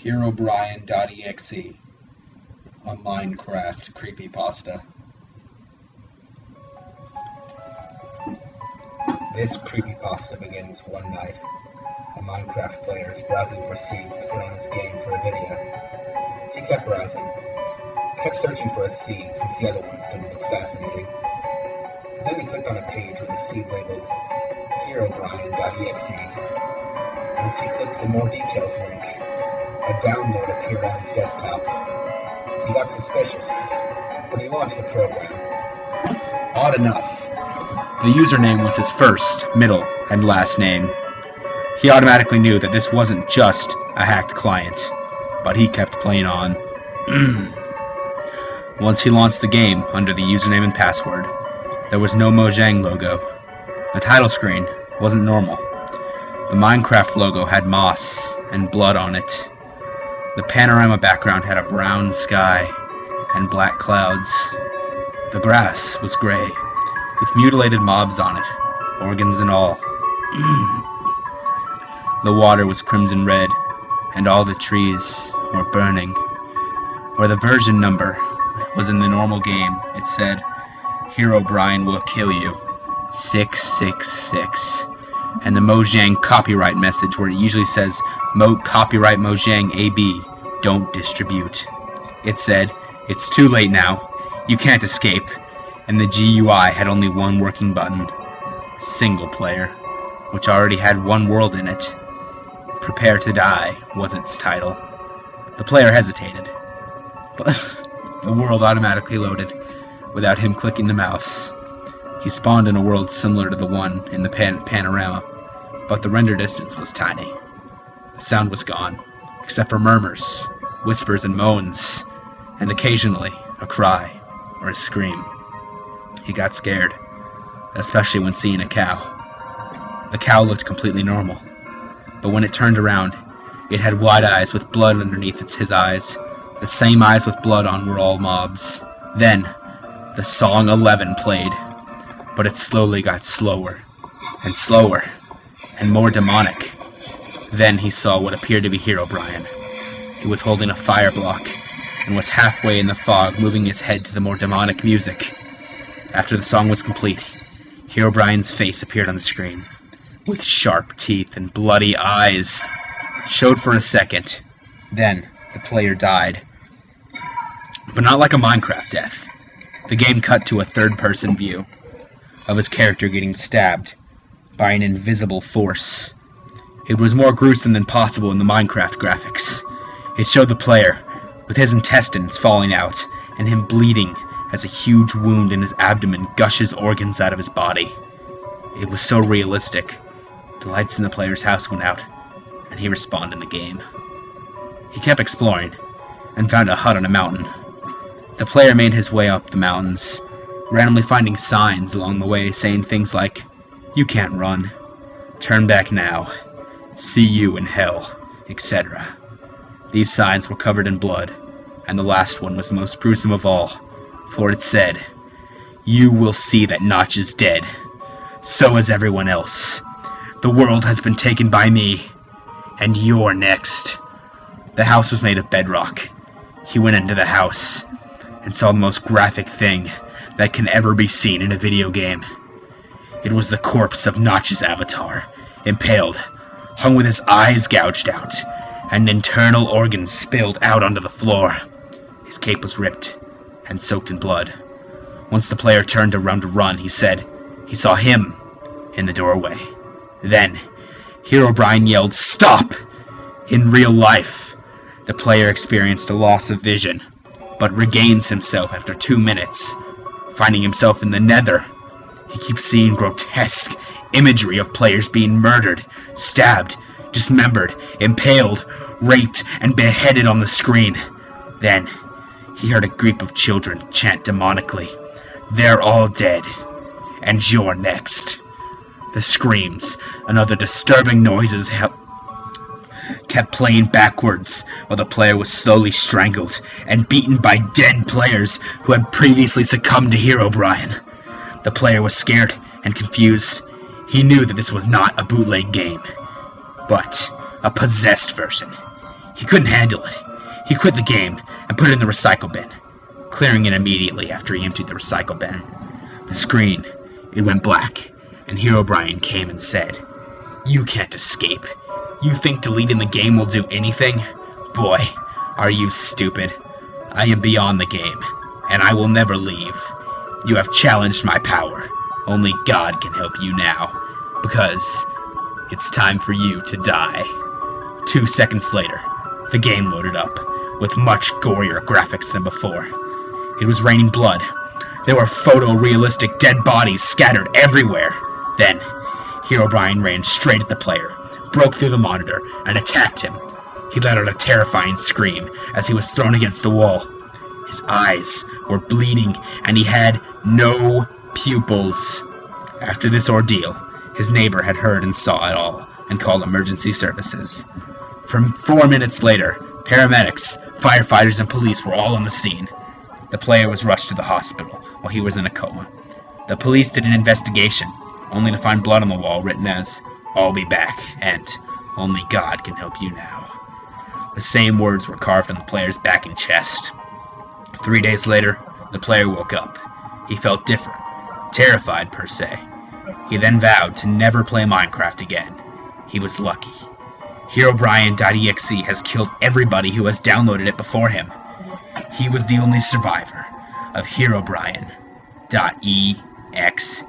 Herobrine.exe, a Minecraft creepypasta. This creepypasta begins one night. A Minecraft player is browsing for seeds to put on his game for a video. He kept browsing, kept searching for a seed since the other ones didn't look fascinating. Then he clicked on a page with a seed labeled Herobrine.exe. Once he clicked the More Details link, a download appeared on his desktop. He got suspicious, but he launched the program. Odd enough, the username was his first, middle, and last name. He automatically knew that this wasn't just a hacked client, but he kept playing on. Once he launched the game under the username and password, there was no Mojang logo. The title screen wasn't normal. The Minecraft logo had moss and blood on it. The panorama background had a brown sky and black clouds. The grass was gray, with mutilated mobs on it, organs and all. The water was crimson red, and all the trees were burning. Where the version number was in the normal game, it said, Herobrine will kill you, 666. And the Mojang copyright message, where it usually says, copyright Mojang AB, don't distribute. It said, it's too late now, you can't escape. And the GUI had only one working button, single player, which already had one world in it. Prepare to Die was its title. The player hesitated, but the world automatically loaded without him clicking the mouse. He spawned in a world similar to the one in the panorama, but the render distance was tiny. The sound was gone, except for murmurs, whispers and moans, and occasionally a cry or a scream. He got scared, especially when seeing a cow. The cow looked completely normal, but when it turned around, it had wide eyes with blood underneath his eyes. The same eyes with blood on were all mobs. Then, the song 11 played, but it slowly got slower, and more demonic. Then he saw what appeared to be Herobrine. He was holding a fire block, and was halfway in the fog, moving his head to the more demonic music. After the song was complete, Herobrine's face appeared on the screen, with sharp teeth and bloody eyes. Showed for a second. Then, the player died. But not like a Minecraft death. The game cut to a third-person view of his character getting stabbed by an invisible force. It was more gruesome than possible in the Minecraft graphics. It showed the player with his intestines falling out and him bleeding as a huge wound in his abdomen gushes organs out of his body. It was so realistic. The lights in the player's house went out, and he respawned in the game. He kept exploring, and found a hut on a mountain. The player made his way up the mountains, randomly finding signs along the way saying things like, "You can't run," "Turn back now," "See you in hell," etc. These signs were covered in blood, and the last one was the most gruesome of all, for it said, "You will see that Notch is dead. So is everyone else. The world has been taken by me, and you're next." The house was made of bedrock. He went into the house, and saw the most graphic thing that can ever be seen in a video game. It was the corpse of Notch's avatar, impaled, hung with his eyes gouged out, and internal organs spilled out onto the floor. His cape was ripped, and soaked in blood. Once the player turned around to run, he said he saw him in the doorway. Then, Herobrine yelled, "Stop!" In real life, the player experienced a loss of vision, but regains himself after 2 minutes, finding himself in the Nether. He keeps seeing grotesque imagery of players being murdered, stabbed, dismembered, impaled, raped, and beheaded on the screen. Then, he heard a group of children chant demonically, "They're all dead, and you're next." The screams and other disturbing noises kept playing backwards while the player was slowly strangled and beaten by dead players who had previously succumbed to Herobrine. The player was scared and confused. He knew that this was not a bootleg game, but a possessed version. He couldn't handle it. He quit the game and put it in the recycle bin, clearing it immediately after he emptied the recycle bin. The screen, it went black, and Herobrine came and said, "You can't escape. You think deleting the game will do anything? Boy, are you stupid. I am beyond the game, and I will never leave. You have challenged my power. Only God can help you now, because it's time for you to die." 2 seconds later, the game loaded up, with much gorier graphics than before. It was raining blood. There were photorealistic dead bodies scattered everywhere. Then, Herobrine ran straight at the player, broke through the monitor, and attacked him. He let out a terrifying scream as he was thrown against the wall. His eyes were bleeding, and he had no pupils. After this ordeal, his neighbor had heard and saw it all, and called emergency services. 4 minutes later, paramedics, firefighters, and police were all on the scene. The player was rushed to the hospital while he was in a coma. The police did an investigation, only to find blood on the wall written as, "I'll be back," and "Only God can help you now." The same words were carved on the player's back and chest. 3 days later, the player woke up. He felt different, terrified per se. He then vowed to never play Minecraft again. He was lucky. Herobrine.exe has killed everybody who has downloaded it before him. He was the only survivor of Herobrine.exe.